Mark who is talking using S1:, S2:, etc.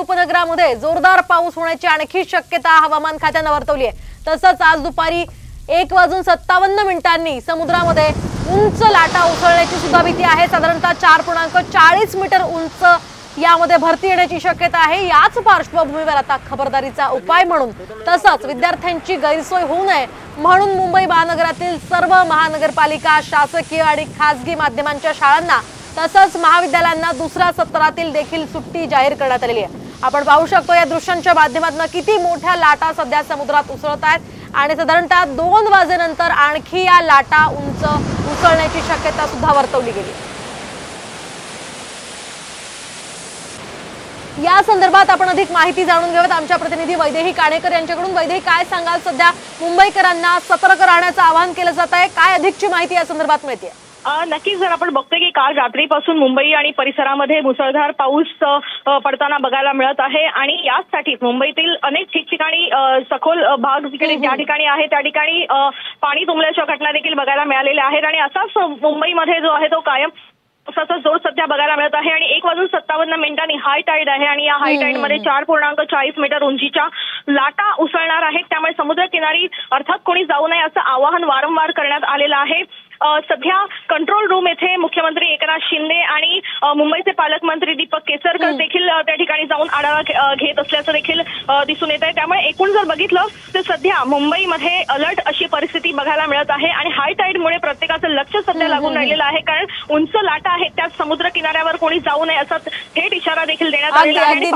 S1: उपनगरामध्ये जोरदार पाऊस होण्याची आणखी शक्यता हवामान खात्याने वर्तवली आहे। तसंच आज दुपारी 1:57 समुद्रामध्ये उंच लाटा उसळण्याची सुद्धा भीती आहे। साधारणतः 4.40 मीटर उंच यामध्ये भरती येण्याची शक्यता आहे। याच पार्श्वभूमीवर आता खबरदारीचा उपाय म्हणून तसंच विद्यार्थ्यांची गैरसोय होऊ नये म्हणून मुंबई महानगरातील सर्व महानगरपालिका, शासकीय आणि खासगी माध्यमांच्या शाळांना तसंच महाविद्यालयांना दुसऱ्या सत्रातील देखील सुट्टी जाहीर करण्यात आलेली आहे। आपण पाहू शकतो या दृश्यांच्या माध्यमातून किती मोठ्या लाटा सध्या समुद्रात उसळत आहेत आणि साधारणतः 2 वाजेनंतर आणखी या लाटा उंच उसळण्याची शक्यता सुद्धा वर्तवली गेली। या संदर्भात आपण अधिक माहिती जाणून घेऊयात आमच्या प्रतिनिधी वैदेही काणेकर यांच्याकडून। वैदेही, काय सांगाल, सध्या मुंबईकरांना सतर्क राहण्याचं आवाहन केलं जात आहे, काय अधिकची माहिती या संदर्भात मिळते?
S2: नक्कीच जर आपण बघतोय की काल रात्रीपासून मुंबई आणि परिसरामध्ये मुसळधार पाऊस पडताना बघायला मिळत आहे आणि यासाठी मुंबईतील अनेक ठिकठिकाणी सखोल भाग जिकडे ज्या ठिकाणी आहे त्या ठिकाणी पाणी तुंबल्याच्या घटना देखील बघायला मिळालेल्या आहेत आणि असाच मुंबईमध्ये जो आहे तो कायम पावसाचा जोर सध्या बघायला मिळत आहे आणि 1:57 हाय टाईड आहे आणि या हाय टाईड मध्ये 4.40 मीटर उंचीच्या लाटा उसळणार आहेत। त्यामुळे समुद्रकिनारी अर्थात कोणी जाऊ नये असं आवाहन वारंवार करण्यात आलेलं आहे। सध्या कंट्रोल रूम येथे मुख्यमंत्री एकनाथ शिंदे आणि मुंबईचे पालकमंत्री दीपक केसरकर देखील त्या ठिकाणी जाऊन आढावा घेत असल्याचं देखील दिसून येत आहे। त्यामुळे एकूण जर बघितलं तर सध्या मुंबईमध्ये अलर्ट अशी परिस्थिती बघायला मिळत आहे आणि हाय टाईडमुळे प्रत्येकाचं लक्ष सध्या लागून राहिलेलं आहे, कारण उंच लाटा आहेत त्या समुद्र किनाऱ्यावर कोणी जाऊ नये असा थेट इशारा देखील देण्यात आलेला आहे।